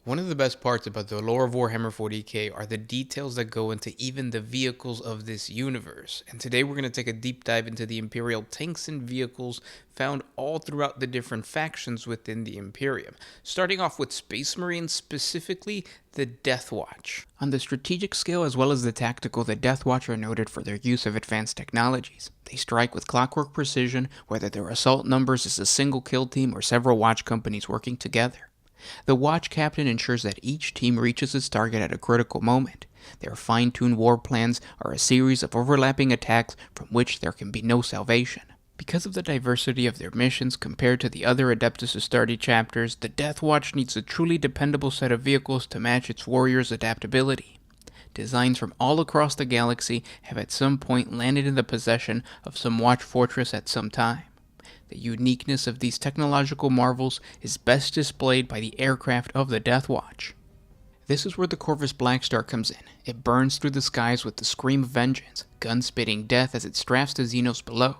One of the best parts about the lore of Warhammer 40K are the details that go into even the vehicles of this universe. And today we're going to take a deep dive into the Imperial tanks and vehicles found all throughout the different factions within the Imperium. Starting off with Space Marines, specifically the Death Watch. On the strategic scale as well as the tactical, the Death Watch are noted for their use of advanced technologies. They strike with clockwork precision, whether their assault numbers is a single kill team or several watch companies working together. The watch captain ensures that each team reaches its target at a critical moment. Their fine-tuned war plans are a series of overlapping attacks from which there can be no salvation. Because of the diversity of their missions compared to the other Adeptus Astartes chapters, the Death Watch needs a truly dependable set of vehicles to match its warriors' adaptability. Designs from all across the galaxy have at some point landed in the possession of some watch fortress at some time. The uniqueness of these technological marvels is best displayed by the aircraft of the Death Watch. This is where the Corvus Blackstar comes in. It burns through the skies with the scream of vengeance, gun spitting death as it strafes the Xenos below.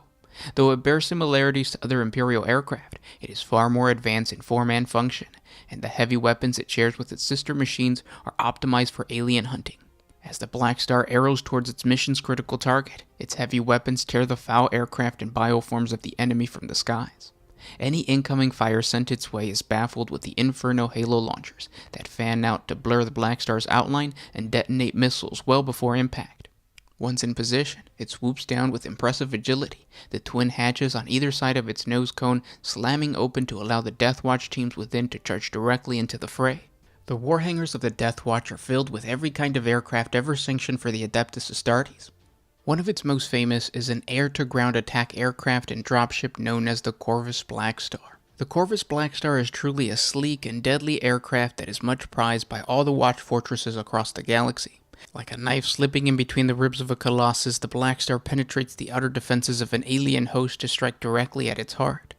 Though it bears similarities to other Imperial aircraft, it is far more advanced in form and function, and the heavy weapons it shares with its sister machines are optimized for alien hunting. As the Blackstar arrows towards its mission's critical target, its heavy weapons tear the foul aircraft and bioforms of the enemy from the skies. Any incoming fire sent its way is baffled with the Inferno Halo launchers that fan out to blur the Blackstar's outline and detonate missiles well before impact. Once in position, it swoops down with impressive agility, the twin hatches on either side of its nose cone slamming open to allow the Death Watch teams within to charge directly into the fray. The war hangars of the Death Watch are filled with every kind of aircraft ever sanctioned for the Adeptus Astartes. One of its most famous is an air-to-ground attack aircraft and dropship known as the Corvus Blackstar. The Corvus Blackstar is truly a sleek and deadly aircraft that is much prized by all the watch fortresses across the galaxy. Like a knife slipping in between the ribs of a colossus, the Blackstar penetrates the outer defenses of an alien host to strike directly at its heart.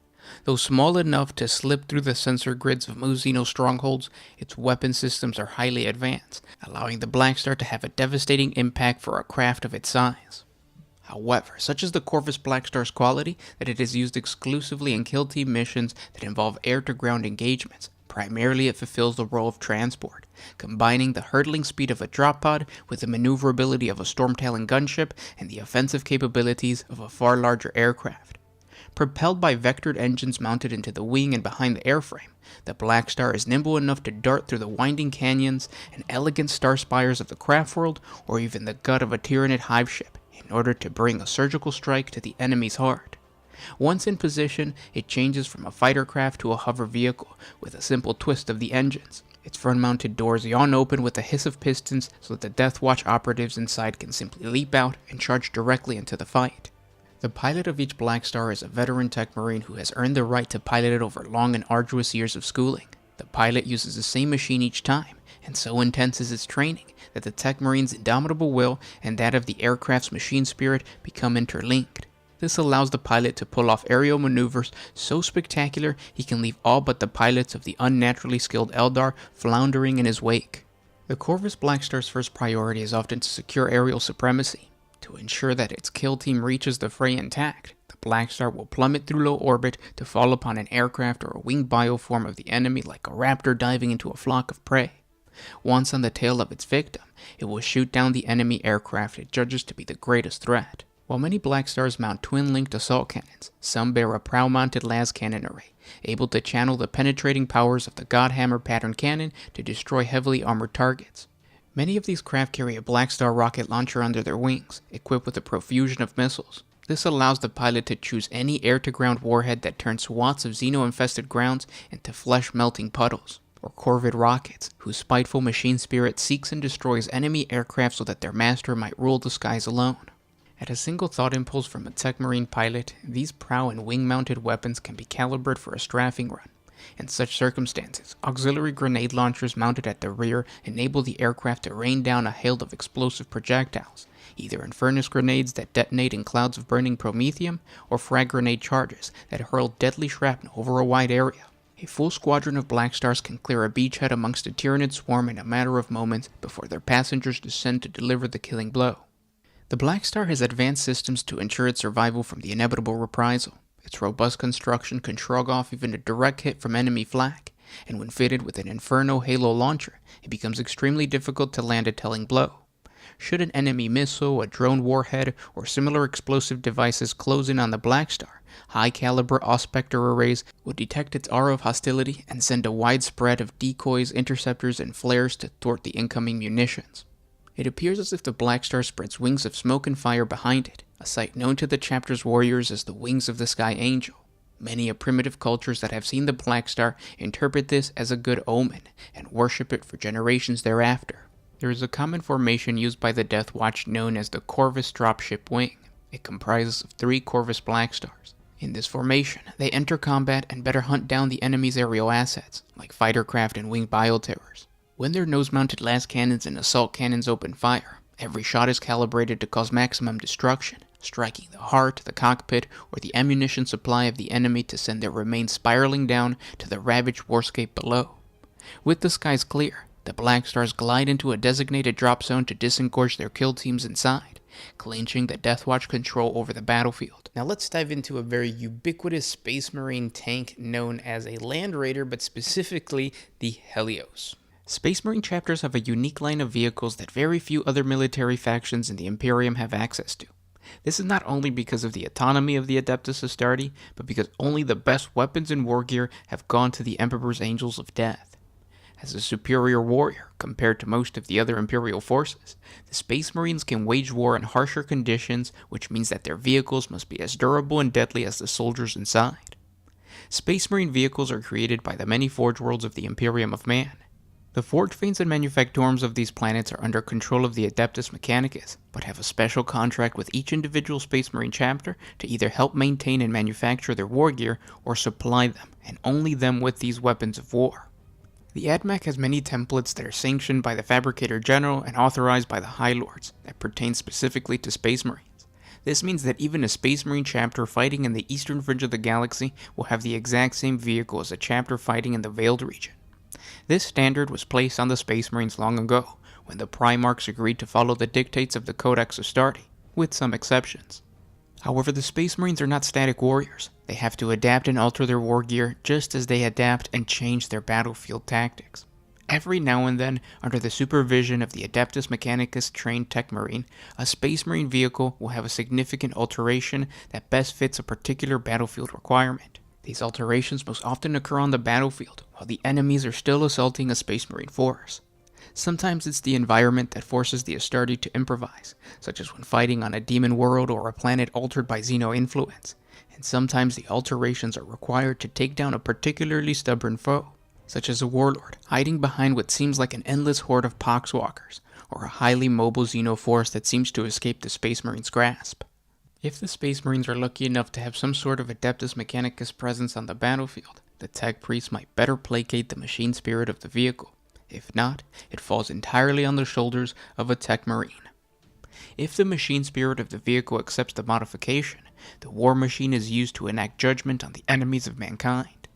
Though small enough to slip through the sensor grids of most Xeno strongholds, its weapon systems are highly advanced, allowing the Blackstar to have a devastating impact for a craft of its size. However, such is the Corvus Blackstar's quality that it is used exclusively in kill team missions that involve air-to-ground engagements. Primarily it fulfills the role of transport, combining the hurtling speed of a drop pod with the maneuverability of a storm-tailing gunship and the offensive capabilities of a far larger aircraft. Propelled by vectored engines mounted into the wing and behind the airframe, the Blackstar is nimble enough to dart through the winding canyons and elegant star spires of the craft world or even the gut of a Tyranid hive ship in order to bring a surgical strike to the enemy's heart. Once in position, it changes from a fighter craft to a hover vehicle with a simple twist of the engines. Its front-mounted doors yawn open with a hiss of pistons so that the Death Watch operatives inside can simply leap out and charge directly into the fight. The pilot of each Blackstar is a veteran tech marine who has earned the right to pilot it over long and arduous years of schooling. The pilot uses the same machine each time, and so intense is its training that the tech marine's indomitable will and that of the aircraft's machine spirit become interlinked. This allows the pilot to pull off aerial maneuvers so spectacular he can leave all but the pilots of the unnaturally skilled Eldar floundering in his wake. The Corvus Blackstar's first priority is often to secure aerial supremacy. To ensure that its kill team reaches the fray intact, the Blackstar will plummet through low orbit to fall upon an aircraft or a winged bioform of the enemy like a raptor diving into a flock of prey. Once on the tail of its victim, it will shoot down the enemy aircraft it judges to be the greatest threat. While many Blackstars mount twin-linked assault cannons, some bear a prow-mounted las cannon array, able to channel the penetrating powers of the Godhammer pattern cannon to destroy heavily armored targets. Many of these craft carry a Blackstar rocket launcher under their wings, equipped with a profusion of missiles. This allows the pilot to choose any air-to-ground warhead that turns swaths of Xeno-infested grounds into flesh-melting puddles, or Corvid rockets, whose spiteful machine spirit seeks and destroys enemy aircraft so that their master might rule the skies alone. At a single thought impulse from a tech marine pilot, these prow and wing-mounted weapons can be calibrated for a strafing run. In such circumstances, auxiliary grenade launchers mounted at the rear enable the aircraft to rain down a hail of explosive projectiles, either in furnace grenades that detonate in clouds of burning promethium, or frag grenade charges that hurl deadly shrapnel over a wide area. A full squadron of Blackstars can clear a beachhead amongst a Tyranid swarm in a matter of moments before their passengers descend to deliver the killing blow. The Blackstar has advanced systems to ensure its survival from the inevitable reprisal. Its robust construction can shrug off even a direct hit from enemy flak, and when fitted with an Inferno Halo launcher, it becomes extremely difficult to land a telling blow. Should an enemy missile, a drone warhead, or similar explosive devices close in on the Blackstar, high-caliber Auspector arrays would detect its aura of hostility and send a wide spread of decoys, interceptors, and flares to thwart the incoming munitions. It appears as if the Blackstar spreads wings of smoke and fire behind it, a sight known to the chapter's warriors as the Wings of the Sky Angel. Many of primitive cultures that have seen the Blackstar interpret this as a good omen and worship it for generations thereafter. There is a common formation used by the Death Watch known as the Corvus Dropship Wing. It comprises of 3 Corvus Blackstars. In this formation, they enter combat and better hunt down the enemy's aerial assets, like fighter craft and winged bioterrors. When their nose-mounted las cannons and assault cannons open fire, every shot is calibrated to cause maximum destruction, striking the heart, the cockpit, or the ammunition supply of the enemy to send their remains spiraling down to the ravaged warscape below. With the skies clear, the Blackstars glide into a designated drop zone to disengorge their kill teams inside, clinching the Deathwatch control over the battlefield. Now let's dive into a very ubiquitous Space Marine tank known as a Land Raider, but specifically the Helios. Space Marine chapters have a unique line of vehicles that very few other military factions in the Imperium have access to. This is not only because of the autonomy of the Adeptus Astartes, but because only the best weapons and war gear have gone to the Emperor's Angels of Death. As a superior warrior compared to most of the other Imperial forces, the Space Marines can wage war in harsher conditions, which means that their vehicles must be as durable and deadly as the soldiers inside. Space Marine vehicles are created by the many forge worlds of the Imperium of Man. The forge veins and manufactorums of these planets are under control of the Adeptus Mechanicus, but have a special contract with each individual Space Marine chapter to either help maintain and manufacture their war gear or supply them, and only them with these weapons of war. The AdMech has many templates that are sanctioned by the Fabricator General and authorized by the High Lords that pertain specifically to Space Marines. This means that even a Space Marine chapter fighting in the eastern fringe of the galaxy will have the exact same vehicle as a chapter fighting in the Veiled region. This standard was placed on the Space Marines long ago, when the Primarchs agreed to follow the dictates of the Codex Astartes, with some exceptions. However, the Space Marines are not static warriors. They have to adapt and alter their war gear just as they adapt and change their battlefield tactics. Every now and then, under the supervision of the Adeptus Mechanicus trained Tech Marine, a Space Marine vehicle will have a significant alteration that best fits a particular battlefield requirement. These alterations most often occur on the battlefield, while the enemies are still assaulting a Space Marine force. Sometimes it's the environment that forces the Astartes to improvise, such as when fighting on a demon world or a planet altered by Xeno influence, and sometimes the alterations are required to take down a particularly stubborn foe, such as a warlord hiding behind what seems like an endless horde of poxwalkers, or a highly mobile Xeno force that seems to escape the Space Marine's grasp. If the Space Marines are lucky enough to have some sort of Adeptus Mechanicus presence on the battlefield, the Tech Priest might better placate the machine spirit of the vehicle. If not, it falls entirely on the shoulders of a Tech Marine. If the machine spirit of the vehicle accepts the modification, the war machine is used to enact judgment on the enemies of mankind.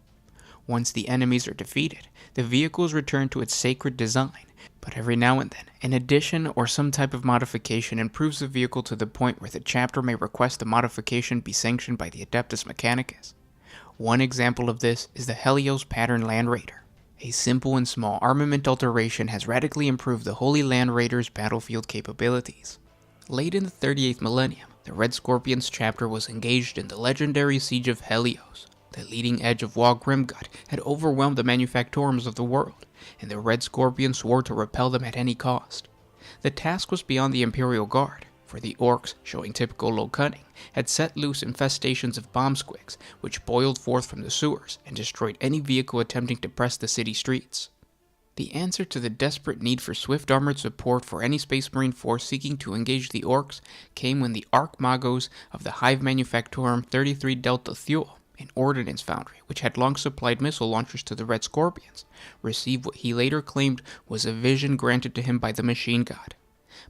Once the enemies are defeated, the vehicle is returned to its sacred design, but every now and then, an addition or some type of modification improves the vehicle to the point where the chapter may request the modification be sanctioned by the Adeptus Mechanicus. One example of this is the Helios Pattern Land Raider. A simple and small armament alteration has radically improved the Holy Land Raider's battlefield capabilities. Late in the 38th millennium, the Red Scorpions chapter was engaged in the legendary Siege of Helios. The leading edge of Wall Grimgod had overwhelmed the manufactorums of the world, and the Red Scorpions swore to repel them at any cost. The task was beyond the Imperial Guard, for the orcs, showing typical low cunning, had set loose infestations of bomb squigs, which boiled forth from the sewers and destroyed any vehicle attempting to press the city streets. The answer to the desperate need for swift armored support for any Space Marine force seeking to engage the orcs came when the Archmagos of the Hive Manufactorum 33 Delta Thule, an ordnance foundry which had long supplied missile launchers to the Red Scorpions, received what he later claimed was a vision granted to him by the Machine God.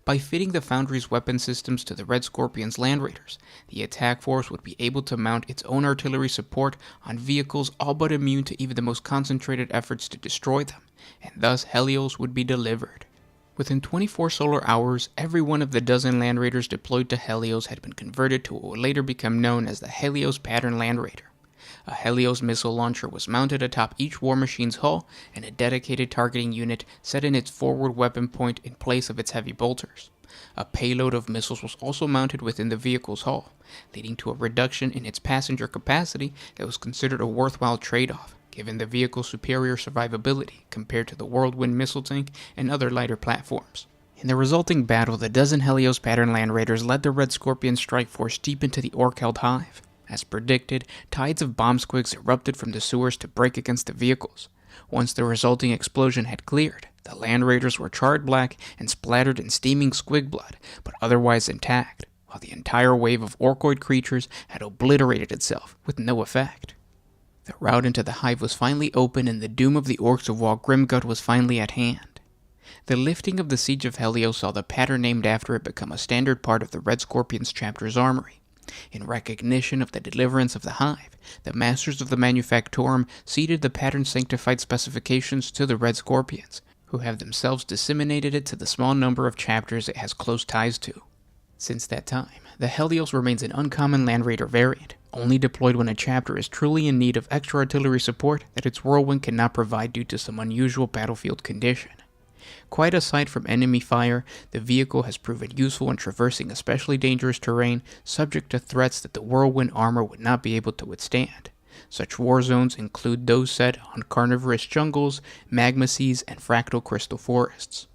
By fitting the foundry's weapon systems to the Red Scorpion's Land Raiders, the attack force would be able to mount its own artillery support on vehicles all but immune to even the most concentrated efforts to destroy them, and thus Helios would be delivered. Within 24 solar hours, every one of the dozen Land Raiders deployed to Helios had been converted to what would later become known as the Helios Pattern Land Raider. A Helios missile launcher was mounted atop each war machine's hull, and a dedicated targeting unit set in its forward weapon point in place of its heavy bolters. A payload of missiles was also mounted within the vehicle's hull, leading to a reduction in its passenger capacity that was considered a worthwhile trade-off, given the vehicle's superior survivability compared to the Whirlwind missile tank and other lighter platforms. In the resulting battle, the dozen Helios pattern land raiders led the Red Scorpion strike force deep into the Orc-held hive. As predicted, tides of bomb squigs erupted from the sewers to break against the vehicles. Once the resulting explosion had cleared, the land raiders were charred black and splattered in steaming squig blood, but otherwise intact, while the entire wave of orcoid creatures had obliterated itself with no effect. The route into the hive was finally open, and the doom of the orcs of Wall Grimgut was finally at hand. The lifting of the Siege of Helios saw the pattern named after it become a standard part of the Red Scorpion's chapter's armory. In recognition of the deliverance of the hive, the masters of the Manufactorum ceded the pattern's sanctified specifications to the Red Scorpions, who have themselves disseminated it to the small number of chapters it has close ties to. Since that time, the Helios remains an uncommon land raider variant, only deployed when a chapter is truly in need of extra artillery support that its whirlwind cannot provide due to some unusual battlefield condition. Quite aside from enemy fire, the vehicle has proven useful in traversing especially dangerous terrain subject to threats that the whirlwind armor would not be able to withstand. Such war zones include those set on carnivorous jungles, magma seas, and fractal crystal forests.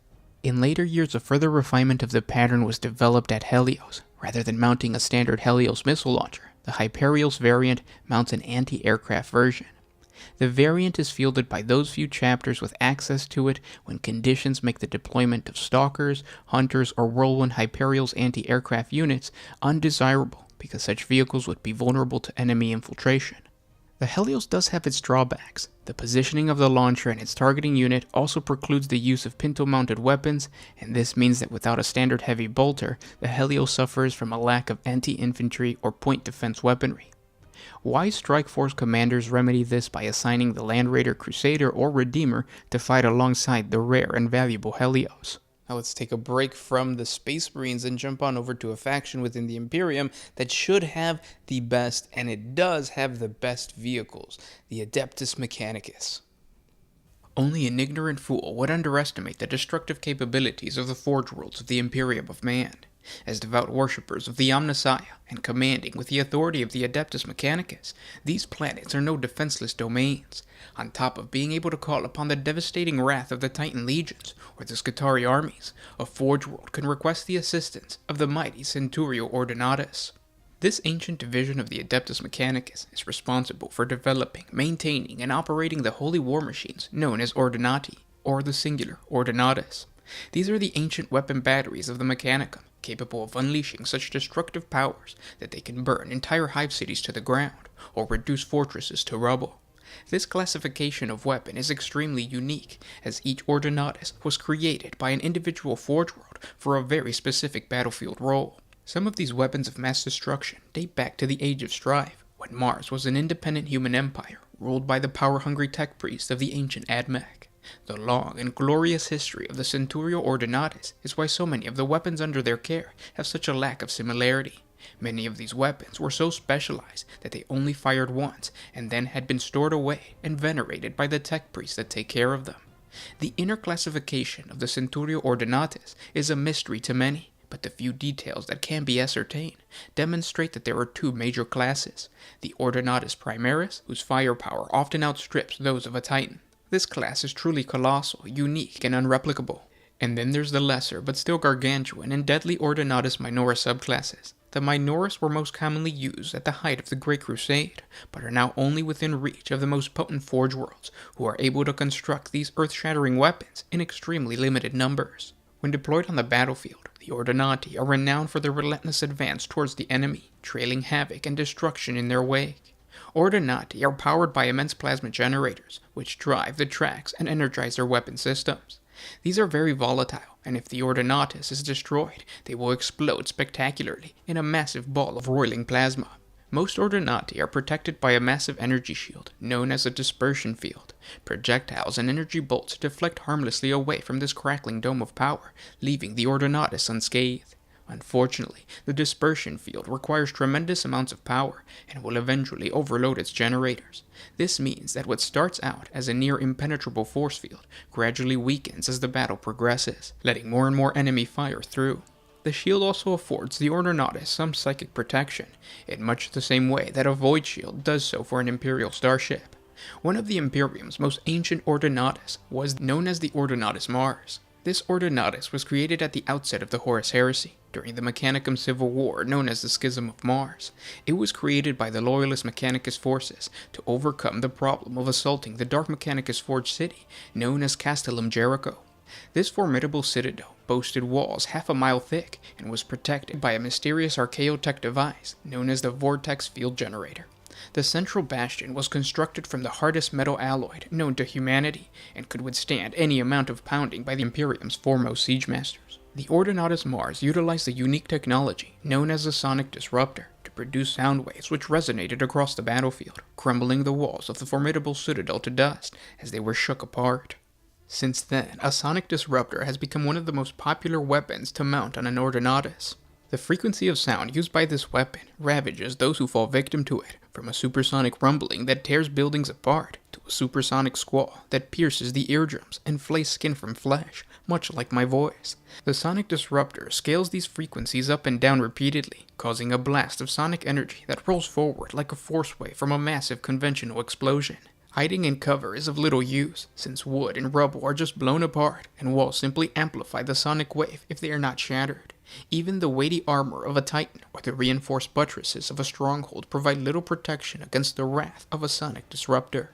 In later years, a further refinement of the pattern was developed at Helios. Rather than mounting a standard Helios missile launcher, the Hyperios variant mounts an anti-aircraft version. The variant is fielded by those few chapters with access to it when conditions make the deployment of stalkers, hunters, or whirlwind Hyperios anti-aircraft units undesirable because such vehicles would be vulnerable to enemy infiltration. The Helios does have its drawbacks. The positioning of the launcher and its targeting unit also precludes the use of pinto-mounted weapons, and this means that without a standard heavy bolter, the Helios suffers from a lack of anti-infantry or point defense weaponry. Wise Strike Force commanders remedy this by assigning the Land Raider Crusader or Redeemer to fight alongside the rare and valuable Helios. Now let's take a break from the Space Marines and jump on over to a faction within the Imperium that should have the best, and it does have the best vehicles, the Adeptus Mechanicus. Only an ignorant fool would underestimate the destructive capabilities of the Forge Worlds of the Imperium of Man. As devout worshippers of the Omnissiah and commanding with the authority of the Adeptus Mechanicus, these planets are no defenseless domains. On top of being able to call upon the devastating wrath of the Titan legions or the Scutari armies, a Forge World can request the assistance of the mighty Centurio Ordinatus. This ancient division of the Adeptus Mechanicus is responsible for developing, maintaining, and operating the holy war machines known as Ordinati, or the singular Ordinatus. These are the ancient weapon batteries of the Mechanicum, capable of unleashing such destructive powers that they can burn entire hive cities to the ground, or reduce fortresses to rubble. This classification of weapon is extremely unique, as each Ordinatus was created by an individual Forge World for a very specific battlefield role. Some of these weapons of mass destruction date back to the Age of Strife, when Mars was an independent human empire ruled by the power-hungry tech priests of the ancient Admech. The long and glorious history of the Centurio Ordinatus is why so many of the weapons under their care have such a lack of similarity. Many of these weapons were so specialized that they only fired once and then had been stored away and venerated by the tech priests that take care of them. The inner classification of the Centurio Ordinatus is a mystery to many, but the few details that can be ascertained demonstrate that there are two major classes: the Ordinatus Primaris, whose firepower often outstrips those of a Titan. This class is truly colossal, unique, and unreplicable. And then there's the lesser, but still gargantuan and deadly Ordinatus Minoris subclasses. The Minoris were most commonly used at the height of the Great Crusade, but are now only within reach of the most potent Forge Worlds, who are able to construct these earth-shattering weapons in extremely limited numbers. When deployed on the battlefield, the Ordinati are renowned for their relentless advance towards the enemy, trailing havoc and destruction in their wake. Ordinati are powered by immense plasma generators, which drive the tracks and energize their weapon systems. These are very volatile, and if the Ordinatus is destroyed, they will explode spectacularly in a massive ball of roiling plasma. Most Ordinati are protected by a massive energy shield, known as a dispersion field. Projectiles and energy bolts deflect harmlessly away from this crackling dome of power, leaving the Ordinatus unscathed. Unfortunately, the dispersion field requires tremendous amounts of power and will eventually overload its generators. This means that what starts out as a near impenetrable force field gradually weakens as the battle progresses, letting more and more enemy fire through. The shield also affords the Ordinatus some psychic protection, in much the same way that a void shield does so for an Imperial starship. One of the Imperium's most ancient Ordinatus was known as the Ordinatus Mars. This Ordinatus was created at the outset of the Horus Heresy, during the Mechanicum Civil War known as the Schism of Mars. It was created by the Loyalist Mechanicus forces to overcome the problem of assaulting the Dark Mechanicus Forge city, known as Castellum Jericho. This formidable citadel boasted walls half a mile thick and was protected by a mysterious archaeotech device known as the Vortex Field Generator. The central bastion was constructed from the hardest metal alloy known to humanity and could withstand any amount of pounding by the Imperium's foremost siege masters. The Ordinatus Mars utilized a unique technology known as a sonic disruptor to produce sound waves which resonated across the battlefield, crumbling the walls of the formidable citadel to dust as they were shook apart. Since then, a sonic disruptor has become one of the most popular weapons to mount on an Ordinatus. The frequency of sound used by this weapon ravages those who fall victim to it, from a supersonic rumbling that tears buildings apart to a supersonic squall that pierces the eardrums and flays skin from flesh, much like my voice. The sonic disruptor scales these frequencies up and down repeatedly, causing a blast of sonic energy that rolls forward like a force wave from a massive conventional explosion. Hiding in cover is of little use, since wood and rubble are just blown apart, and walls simply amplify the sonic wave if they are not shattered. Even the weighty armor of a titan or the reinforced buttresses of a stronghold provide little protection against the wrath of a sonic disruptor.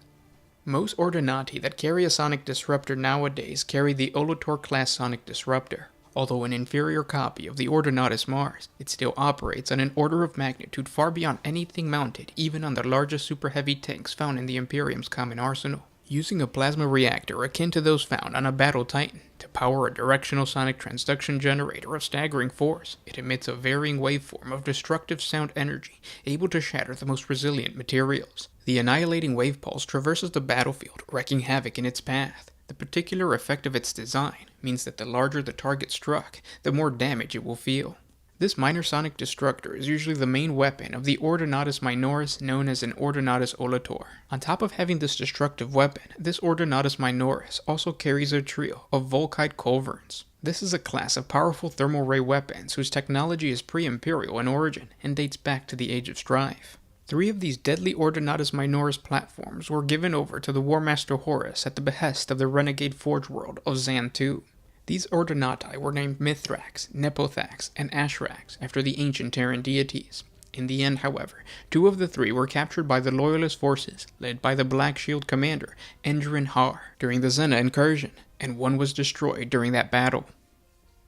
Most Ordinati that carry a sonic disruptor nowadays carry the Minotaur-class sonic disruptor. Although an inferior copy of the Ordinatus Mars, it still operates on an order of magnitude far beyond anything mounted even on the largest super heavy tanks found in the Imperium's common arsenal. Using a plasma reactor akin to those found on a battle titan to power a directional sonic transduction generator of staggering force, it emits a varying waveform of destructive sound energy able to shatter the most resilient materials. The annihilating wave pulse traverses the battlefield, wreaking havoc in its path. The particular effect of its design means that the larger the target struck, the more damage it will feel. This minor sonic destructor is usually the main weapon of the Ordinatus Minoris, known as an Ordinatus Olator. On top of having this destructive weapon, this Ordinatus Minoris also carries a trio of Volkite culverins. This is a class of powerful thermal ray weapons whose technology is pre-Imperial in origin and dates back to the Age of Strife. 3 of these deadly Ordinatus Minoris platforms were given over to the War Master Horus at the behest of the renegade forge world of Zan II. These Ordinati were named Mithrax, Nepothax, and Ashrax after the ancient Terran deities. In the end, however, 2 of the 3 were captured by the Loyalist forces, led by the Black Shield commander, Endrin Har, during the Zena incursion, and 1 was destroyed during that battle.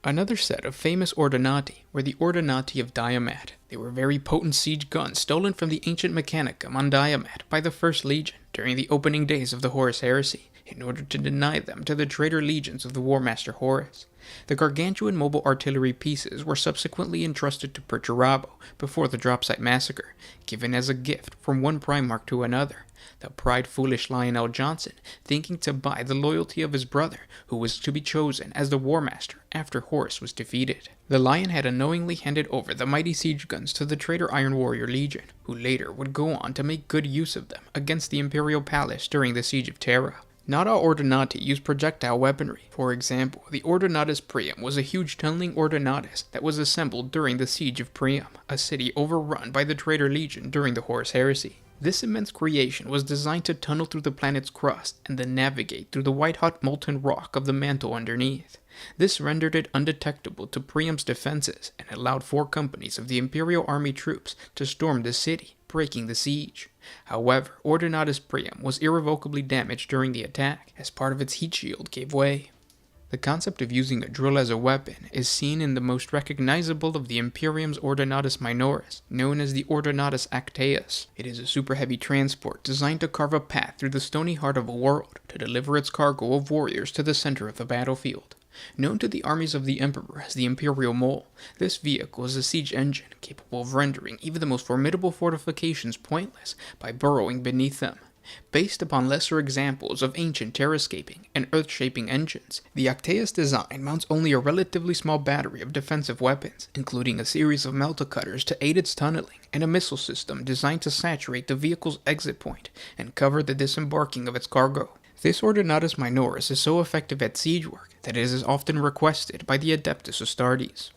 Another set of famous Ordinati were the Ordinati of Diamat. They were very potent siege guns stolen from the ancient Mechanicum on Diamat by the First Legion during the opening days of the Horus Heresy, in order to deny them to the traitor legions of the War Master Horus. The gargantuan mobile artillery pieces were subsequently entrusted to Perturabo before the Dropsite Massacre, given as a gift from one Primarch to another, the pride-foolish Lionel Johnson thinking to buy the loyalty of his brother, who was to be chosen as the War Master after Horus was defeated. The Lion had unknowingly handed over the mighty siege guns to the traitor Iron Warrior Legion, who later would go on to make good use of them against the Imperial Palace during the Siege of Terra. Not all Ordinati use projectile weaponry. For example, the Ordinatus Priam was a huge tunneling Ordinatus that was assembled during the Siege of Priam, a city overrun by the traitor Legion during the Horus Heresy. This immense creation was designed to tunnel through the planet's crust and then navigate through the white-hot molten rock of the mantle underneath. This rendered it undetectable to Priam's defenses and allowed 4 companies of the Imperial army troops to storm the city, breaking the siege. However, Ordinatus Priam was irrevocably damaged during the attack, as part of its heat shield gave way. The concept of using a drill as a weapon is seen in the most recognizable of the Imperium's Ordinatus Minoris, known as the Ordinatus Actaeus. It is a super heavy transport designed to carve a path through the stony heart of a world to deliver its cargo of warriors to the center of the battlefield. Known to the armies of the Emperor as the Imperial Mole, this vehicle is a siege engine capable of rendering even the most formidable fortifications pointless by burrowing beneath them. Based upon lesser examples of ancient terrascaping and earth-shaping engines, the Octaeus design mounts only a relatively small battery of defensive weapons, including a series of melta-cutters to aid its tunneling, and a missile system designed to saturate the vehicle's exit point and cover the disembarking of its cargo. This Ordinatus minoris is so effective at siege work that it is often requested by the Adeptus Astartes.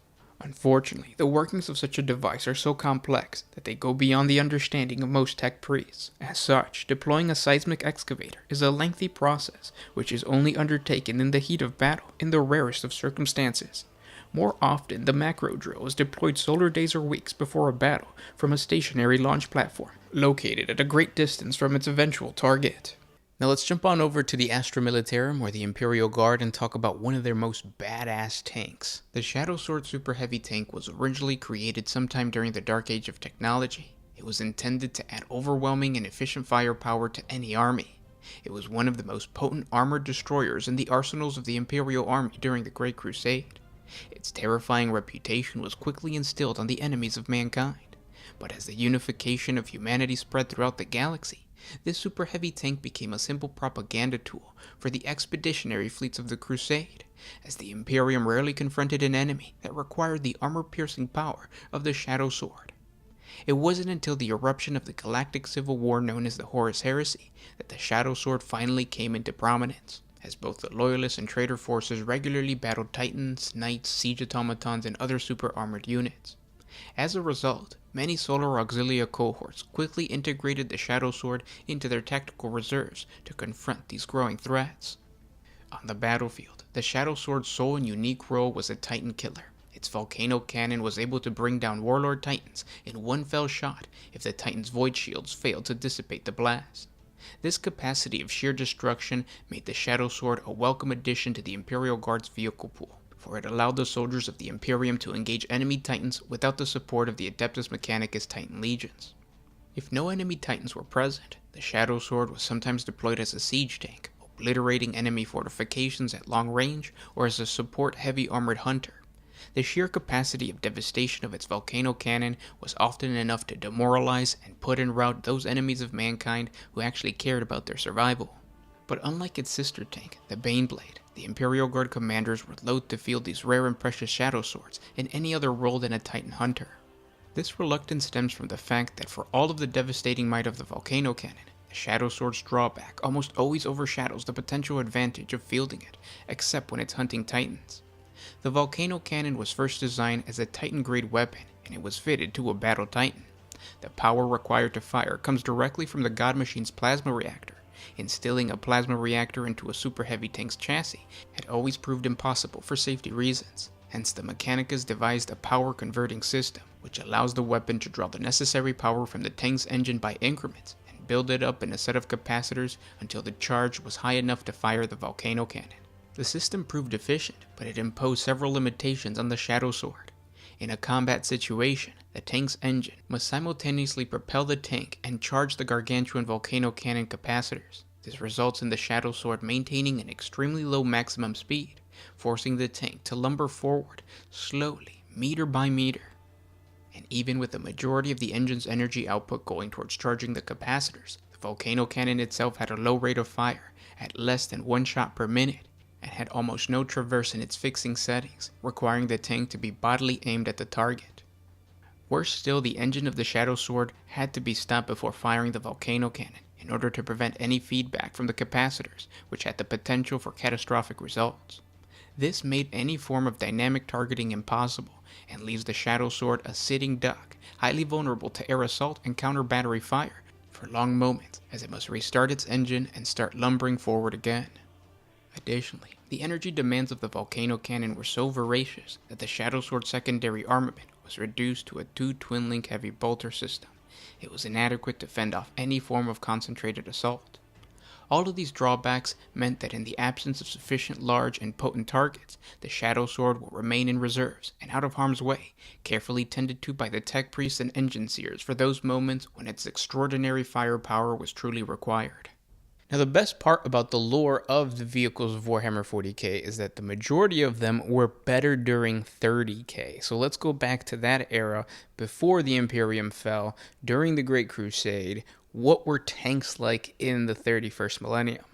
Unfortunately, the workings of such a device are so complex that they go beyond the understanding of most tech priests. As such, deploying a seismic excavator is a lengthy process which is only undertaken in the heat of battle in the rarest of circumstances. More often, the macro drill is deployed solar days or weeks before a battle from a stationary launch platform, located at a great distance from its eventual target. Now let's jump on over to the Astra Militarum, or the Imperial Guard, and talk about one of their most badass tanks. The Shadowsword Super Heavy Tank was originally created sometime during the Dark Age of technology. It was intended to add overwhelming and efficient firepower to any army. It was one of the most potent armored destroyers in the arsenals of the Imperial Army during the Great Crusade. Its terrifying reputation was quickly instilled on the enemies of mankind. But as the unification of humanity spread throughout the galaxy, this super heavy tank became a simple propaganda tool for the expeditionary fleets of the Crusade, as the Imperium rarely confronted an enemy that required the armor-piercing power of the Shadowsword. It wasn't until the eruption of the galactic civil war known as the Horus Heresy that the Shadowsword finally came into prominence, as both the Loyalist and Traitor forces regularly battled Titans, Knights, Siege Automatons, and other super-armored units. As a result, many Solar Auxilia cohorts quickly integrated the Shadowsword into their tactical reserves to confront these growing threats. On the battlefield, the Shadowsword's sole and unique role was a Titan killer. Its volcano cannon was able to bring down Warlord Titans in one fell shot if the Titan's void shields failed to dissipate the blast. This capacity of sheer destruction made the Shadowsword a welcome addition to the Imperial Guard's vehicle pool, for it allowed the soldiers of the Imperium to engage enemy Titans without the support of the Adeptus Mechanicus Titan legions. If no enemy Titans were present, the Shadowsword was sometimes deployed as a siege tank, obliterating enemy fortifications at long range, or as a support heavy armored hunter. The sheer capacity of devastation of its volcano cannon was often enough to demoralize and put en route those enemies of mankind who actually cared about their survival. But unlike its sister tank, the Baneblade, the Imperial Guard commanders were loath to field these rare and precious shadow swords in any other role than a Titan hunter. This reluctance stems from the fact that for all of the devastating might of the volcano cannon, the shadow sword's drawback almost always overshadows the potential advantage of fielding it, except when it's hunting Titans. The volcano cannon was first designed as a Titan-grade weapon, and it was fitted to a battle Titan. The power required to fire comes directly from the God Machine's plasma reactor. Instilling a plasma reactor into a super heavy tank's chassis had always proved impossible for safety reasons. Hence, the Mechanicus devised a power converting system, which allows the weapon to draw the necessary power from the tank's engine by increments and build it up in a set of capacitors until the charge was high enough to fire the volcano cannon. The system proved efficient, but it imposed several limitations on the Shadowsword. In a combat situation, the tank's engine must simultaneously propel the tank and charge the gargantuan volcano cannon capacitors. This results in the Shadowsword maintaining an extremely low maximum speed, forcing the tank to lumber forward slowly, meter by meter. And even with the majority of the engine's energy output going towards charging the capacitors, the volcano cannon itself had a low rate of fire at less than 1 shot per minute, and had almost no traverse in its fixing settings, requiring the tank to be bodily aimed at the target. Worse still, the engine of the Shadowsword had to be stopped before firing the volcano cannon in order to prevent any feedback from the capacitors, which had the potential for catastrophic results. This made any form of dynamic targeting impossible, and leaves the Shadowsword a sitting duck, highly vulnerable to air assault and counter battery fire for long moments, as it must restart its engine and start lumbering forward again. Additionally, the energy demands of the volcano cannon were so voracious that the Shadowsword's secondary armament was reduced to a 2 twin-link heavy bolter system. It was inadequate to fend off any form of concentrated assault. All of these drawbacks meant that in the absence of sufficient large and potent targets, the Shadowsword will remain in reserves and out of harm's way, carefully tended to by the tech priests and engine seers for those moments when its extraordinary firepower was truly required. Now, the best part about the lore of the vehicles of Warhammer 40K is that the majority of them were better during 30K. So let's go back to that era before the Imperium fell, during the Great Crusade, What were tanks like in the 31st millennium?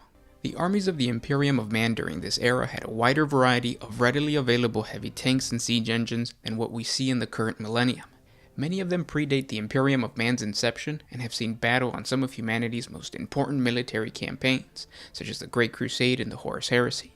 The armies of the Imperium of Man during this era had a wider variety of readily available heavy tanks and siege engines than what we see in the current millennium. Many of them predate the Imperium of Man's inception and have seen battle on some of humanity's most important military campaigns, such as the Great Crusade and the Horus Heresy.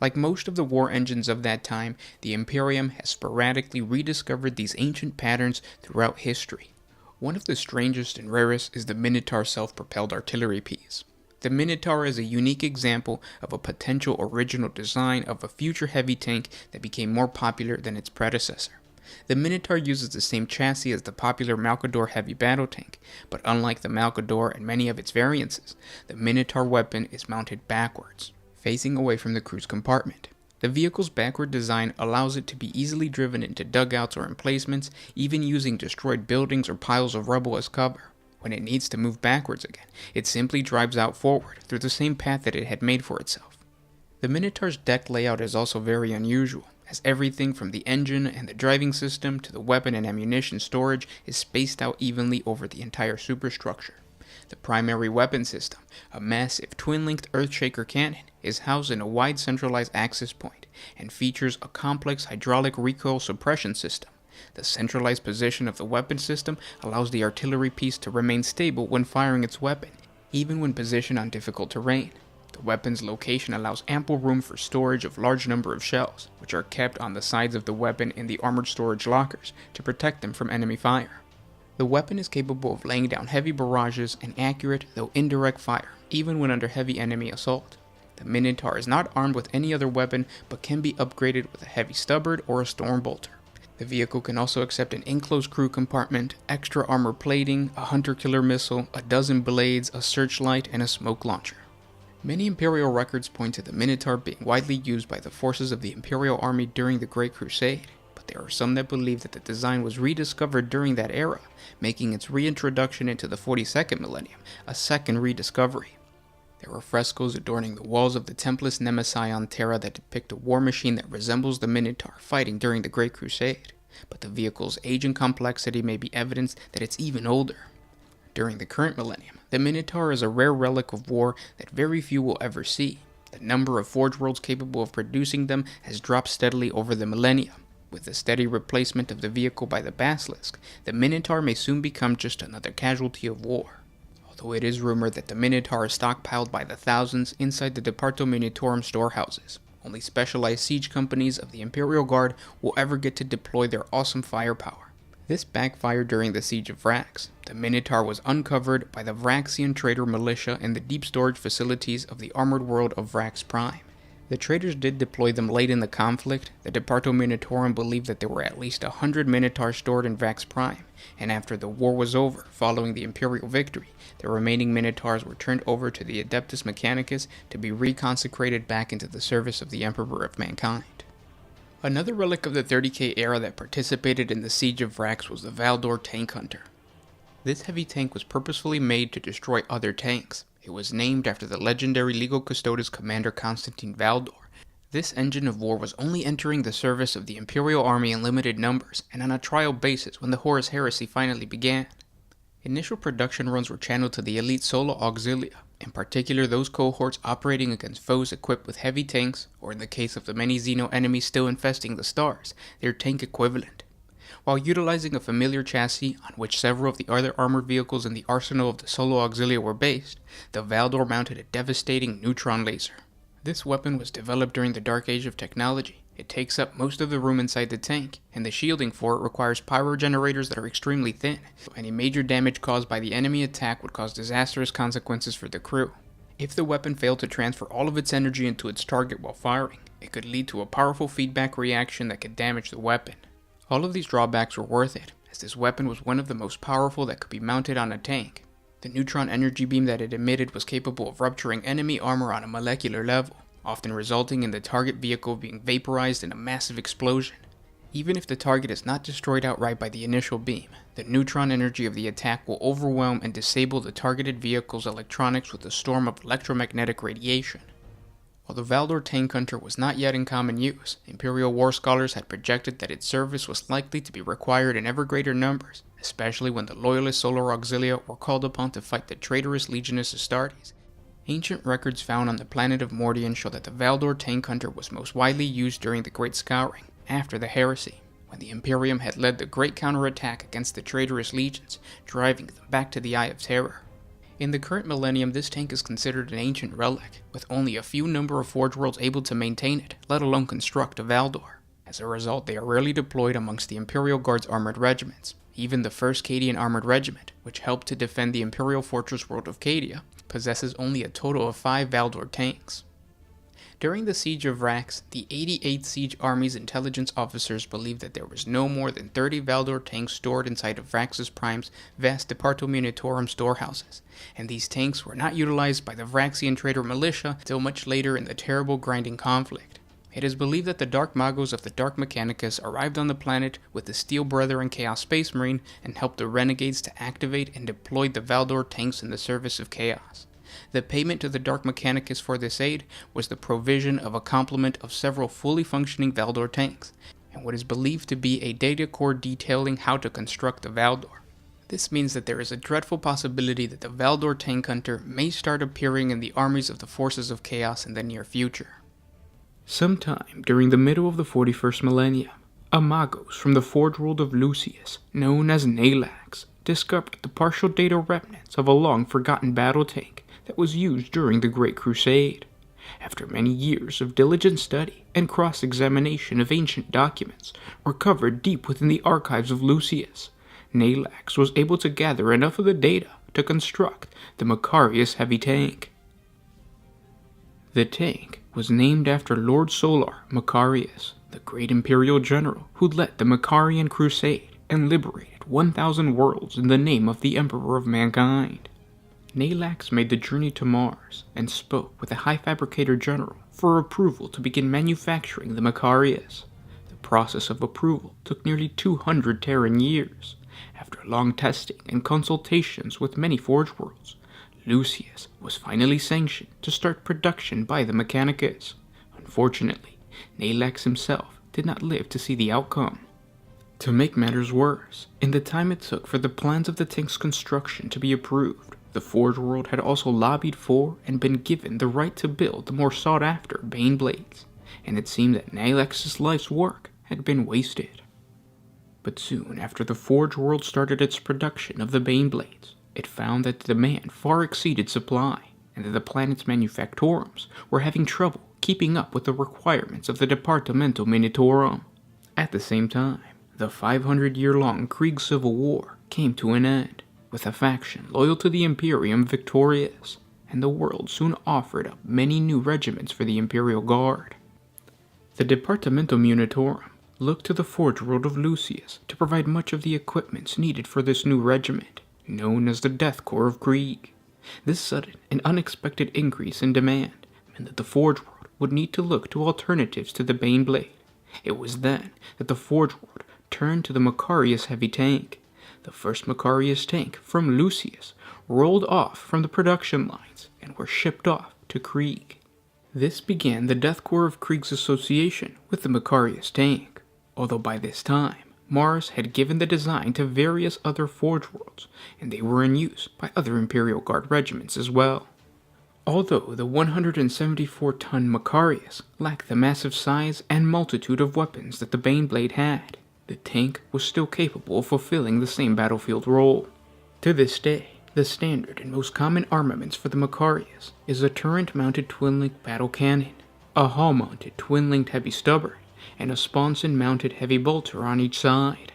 Like most of the war engines of that time, the Imperium has sporadically rediscovered these ancient patterns throughout history. One of the strangest and rarest is the Minotaur self-propelled artillery piece. The Minotaur is a unique example of a potential original design of a future heavy tank that became more popular than its predecessor. The Minotaur uses the same chassis as the popular Malcador heavy battle tank, but unlike the Malcador and many of its variances, the Minotaur weapon is mounted backwards, facing away from the crew's compartment. The vehicle's backward design allows it to be easily driven into dugouts or emplacements, even using destroyed buildings or piles of rubble as cover. When it needs to move backwards again, it simply drives out forward through the same path that it had made for itself. The Minotaur's deck layout is also very unusual, as everything from the engine and the driving system to the weapon and ammunition storage is spaced out evenly over the entire superstructure. The primary weapon system, a massive twin-linked Earthshaker cannon, is housed in a wide centralized access point and features a complex hydraulic recoil suppression system. The centralized position of the weapon system allows the artillery piece to remain stable when firing its weapon, even when positioned on difficult terrain. The weapon's location allows ample room for storage of large number of shells, which are kept on the sides of the weapon in the armored storage lockers to protect them from enemy fire. The weapon is capable of laying down heavy barrages and accurate, though indirect fire, even when under heavy enemy assault. The Minotaur is not armed with any other weapon, but can be upgraded with a heavy stubbard or a storm bolter. The vehicle can also accept an enclosed crew compartment, extra armor plating, a hunter-killer missile, a dozen blades, a searchlight, and a smoke launcher. Many Imperial records point to the Minotaur being widely used by the forces of the Imperial army during the Great Crusade, but there are some that believe that the design was rediscovered during that era, making its reintroduction into the 42nd millennium a second rediscovery. There are frescoes adorning the walls of the Templis Nemesi on Terra that depict a war machine that resembles the Minotaur fighting during the Great Crusade, but the vehicle's age and complexity may be evidence that it's even older. During the current millennium, the Minotaur is a rare relic of war that very few will ever see. The number of Forge Worlds capable of producing them has dropped steadily over the millennia. With the steady replacement of the vehicle by the Basilisk, the Minotaur may soon become just another casualty of war. Although it is rumored that the Minotaur is stockpiled by the thousands inside the Departo Minotaurum storehouses, only specialized siege companies of the Imperial Guard will ever get to deploy their awesome firepower. This backfired during the Siege of Vrax. The Minotaur was uncovered by the Vraxian trader militia in the deep storage facilities of the armored world of Vrax Prime. The traders did deploy them late in the conflict. The Departo Minotaurum believed that there were at least 100 Minotaurs stored in Vrax Prime, and after the war was over, following the Imperial victory, the remaining Minotaurs were turned over to the Adeptus Mechanicus to be reconsecrated back into the service of the Emperor of Mankind. Another relic of the 30K era that participated in the Siege of Vrax was the Valdor Tank Hunter. This heavy tank was purposefully made to destroy other tanks. It was named after the legendary Legal Custodes commander Constantine Valdor. This engine of war was only entering the service of the Imperial army in limited numbers and on a trial basis when the Horus Heresy finally began. Initial production runs were channeled to the elite Sola Auxilia, in particular those cohorts operating against foes equipped with heavy tanks, or in the case of the many Xeno enemies still infesting the stars, their tank equivalent. While utilizing a familiar chassis on which several of the other armored vehicles in the arsenal of the Sola Auxilia were based, the Valdor mounted a devastating neutron laser. This weapon was developed during the Dark Age of technology. It takes up most of the room inside the tank, and the shielding for it requires pyro generators that are extremely thin, so any major damage caused by the enemy attack would cause disastrous consequences for the crew. If the weapon failed to transfer all of its energy into its target while firing, it could lead to a powerful feedback reaction that could damage the weapon. All of these drawbacks were worth it, as this weapon was one of the most powerful that could be mounted on a tank. The neutron energy beam that it emitted was capable of rupturing enemy armor on a molecular level, often resulting in the target vehicle being vaporized in a massive explosion. Even if the target is not destroyed outright by the initial beam, the neutron energy of the attack will overwhelm and disable the targeted vehicle's electronics with a storm of electromagnetic radiation. While the Valdor Tank Hunter was not yet in common use, Imperial war scholars had projected that its service was likely to be required in ever greater numbers, especially when the loyalist Solar Auxilia were called upon to fight the traitorous Legionis Astartes. Ancient records found on the planet of Mordian show that the Valdor Tank Hunter was most widely used during the Great Scouring, after the Heresy, when the Imperium had led the great counterattack against the traitorous legions, driving them back to the Eye of Terror. In the current millennium, this tank is considered an ancient relic, with only a few number of Forge Worlds able to maintain it, let alone construct a Valdor. As a result, they are rarely deployed amongst the Imperial Guard's armored regiments. Even the 1st Cadian Armored Regiment, which helped to defend the Imperial Fortress world of Cadia, possesses only a total of 5 Valdor tanks. During the Siege of Rax, the 88th Siege Army's intelligence officers believed that there was no more than 30 Valdor tanks stored inside of Vraxus Prime's vast Departo Munitorum storehouses, and these tanks were not utilized by the Vraxian traitor militia until much later in the terrible grinding conflict. It is believed that the Dark Magos of the Dark Mechanicus arrived on the planet with the Steel Brother and Chaos Space Marine and helped the Renegades to activate and deploy the Valdor tanks in the service of Chaos. The payment to the Dark Mechanicus for this aid was the provision of a complement of several fully functioning Valdor tanks, and what is believed to be a data core detailing how to construct the Valdor. This means that there is a dreadful possibility that the Valdor Tank Hunter may start appearing in the armies of the Forces of Chaos in the near future. Sometime during the middle of the 41st millennium, a Magos from the Forge World of Lucius, known as Nalax, discovered the partial data remnants of a long-forgotten battle tank that was used during the Great Crusade. After many years of diligent study and cross-examination of ancient documents recovered deep within the archives of Lucius, Nalax was able to gather enough of the data to construct the Macarius heavy tank. The tank was named after Lord Solar Macarius, the great imperial general who led the Macarian Crusade and liberated 1,000 worlds in the name of the Emperor of Mankind. Nalax made the journey to Mars and spoke with the High Fabricator General for approval to begin manufacturing the Macarius. The process of approval took nearly 200 Terran years. After long testing and consultations with many Forge Worlds, Lucius was finally sanctioned to start production by the Mechanicus. Unfortunately, Nalax himself did not live to see the outcome. To make matters worse, in the time it took for the plans of the tank's construction to be approved, the Forge World had also lobbied for and been given the right to build the more sought-after Bane Blades, and it seemed that Nalax's life's work had been wasted. But soon after the Forge World started its production of the Bane Blades, it found that the demand far exceeded supply, and that the planet's manufactorums were having trouble keeping up with the requirements of the Departamento Minitorum. At the same time, the 500-year-long Krieg Civil War came to an end, with a faction loyal to the Imperium victorious, and the world soon offered up many new regiments for the Imperial Guard. The Departamento Munitorum looked to the Forge World of Lucius to provide much of the equipments needed for this new regiment, known as the Death Corps of Krieg. This sudden and unexpected increase in demand meant that the Forge World would need to look to alternatives to the Bane Blade. It was then that the Forge World turned to the Macarius heavy tank. The first Macarius tank from Lucius rolled off from the production lines and were shipped off to Krieg. This began the Death Corps of Krieg's association with the Macarius tank, although by this time Mars had given the design to various other Forge Worlds, and they were in use by other Imperial Guard regiments as well. Although the 174-ton Macarius lacked the massive size and multitude of weapons that the Bane Blade had, the tank was still capable of fulfilling the same battlefield role. To this day, the standard and most common armaments for the Macarius is a turret-mounted twin-linked battle cannon, a hull-mounted twin-linked heavy stubber, and a sponson-mounted heavy bolter on each side.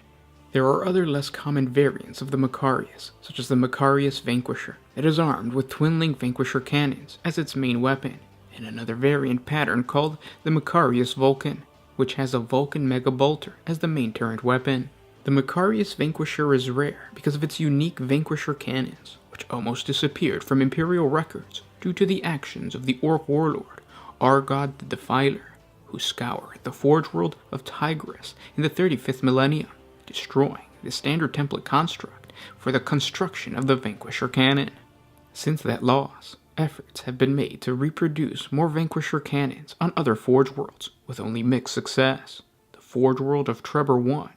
There are other less common variants of the Macarius, such as the Macarius Vanquisher, that is armed with twin-linked Vanquisher cannons as its main weapon, and another variant pattern called the Macarius Vulcan, which has a Vulcan Mega Bolter as the main turret weapon. The Macarius Vanquisher is rare because of its unique Vanquisher cannons, which almost disappeared from Imperial records due to the actions of the Orc warlord Argod the Defiler, who scoured the Forge World of Tigris in the 35th millennium, destroying the standard template construct for the construction of the Vanquisher cannon. Since that loss, Efforts have been made to reproduce more Vanquisher cannons on other Forge worlds, with only mixed success. The Forge world of Trebor 1,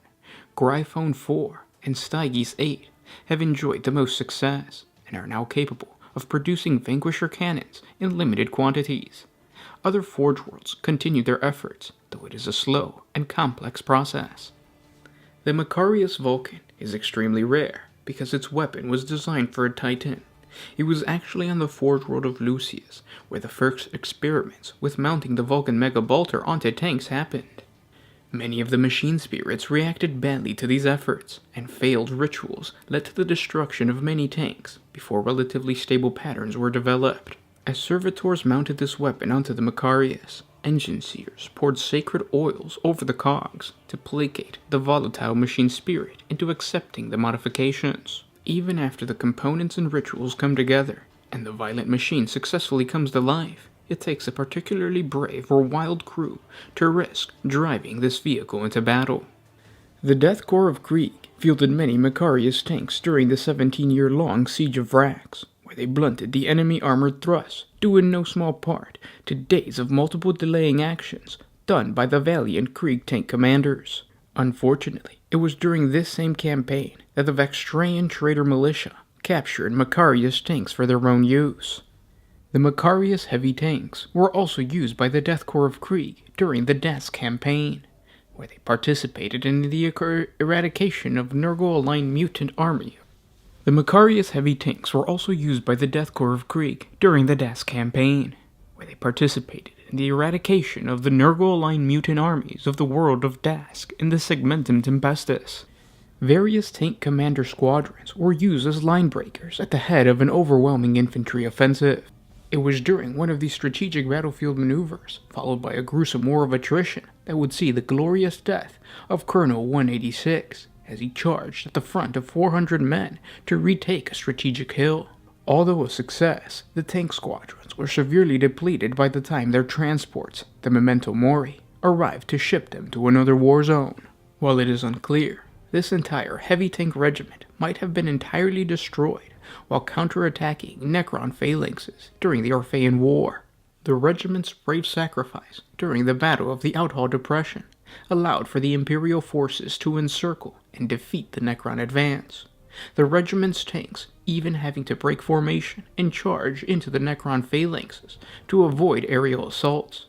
Gryphone 4, and Styges 8 have enjoyed the most success, and are now capable of producing Vanquisher cannons in limited quantities. Other Forge worlds continue their efforts, though it is a slow and complex process. The Macarius Vulcan is extremely rare, because its weapon was designed for a Titan. It was actually on the Forge world of Lucius, where the first experiments with mounting the Vulcan Mega Bolter onto tanks happened. Many of the machine spirits reacted badly to these efforts, and failed rituals led to the destruction of many tanks before relatively stable patterns were developed. As servitors mounted this weapon onto the Macarius, engine seers poured sacred oils over the cogs to placate the volatile machine spirit into accepting the modifications. Even after the components and rituals come together, and the violent machine successfully comes to life, it takes a particularly brave or wild crew to risk driving this vehicle into battle. The Death Corps of Krieg fielded many Macarius tanks during the 17-year-long Siege of Vrax, where they blunted the enemy armored thrusts, due in no small part to days of multiple delaying actions done by the valiant Krieg tank commanders. Unfortunately, it was during this same campaign that the Vextrayan traitor militia captured Macarius tanks for their own use. The Macarius heavy tanks were also used by the Death Corps of Krieg during the Das campaign, where they participated in the eradication of Nurgle-aligned mutant army. The Macarius heavy tanks were also used by the Death Corps of Krieg during the Das campaign, where they participated in the eradication of the Nurgle-aligned mutant armies of the world of Dask in the Segmentum Tempestus. Various tank commander squadrons were used as line breakers at the head of an overwhelming infantry offensive. It was during one of these strategic battlefield maneuvers, followed by a gruesome war of attrition, that would see the glorious death of Colonel 186, as he charged at the front of 400 men to retake a strategic hill. Although a success, the tank squadrons were severely depleted by the time their transports, the Memento Mori, arrived to ship them to another war zone. While it is unclear, this entire heavy tank regiment might have been entirely destroyed while counterattacking Necron phalanxes during the Orphean War. The regiment's brave sacrifice during the Battle of the Outhall Depression allowed for the Imperial forces to encircle and defeat the Necron advance, the regiment's tanks even having to break formation and charge into the Necron phalanxes to avoid aerial assaults.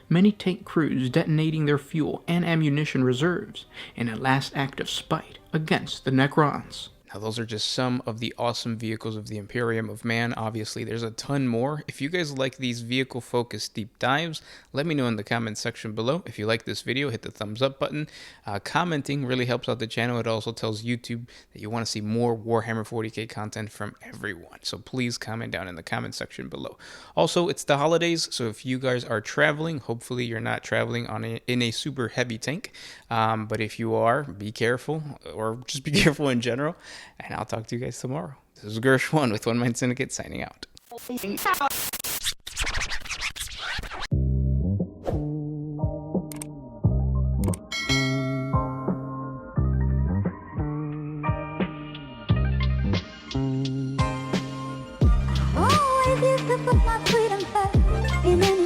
Many tank crews detonating their fuel and ammunition reserves in a last act of spite against the Necrons. Now, those are just some of the awesome vehicles of the Imperium of Man. Obviously, there's a ton more. If you guys like these vehicle-focused deep dives, let me know in the comment section below. If you like this video, hit the thumbs up button. Commenting really helps out the channel. It also tells YouTube that you want to see more Warhammer 40K content from everyone. So please comment down in the comment section below. Also, it's the holidays, so if you guys are traveling, hopefully you're not traveling in a super heavy tank. But if you are, be careful, or just be careful in general. And I'll talk to you guys tomorrow. This is Gersh1 with One Mind Syndicate signing out. Always used to put my freedom first in any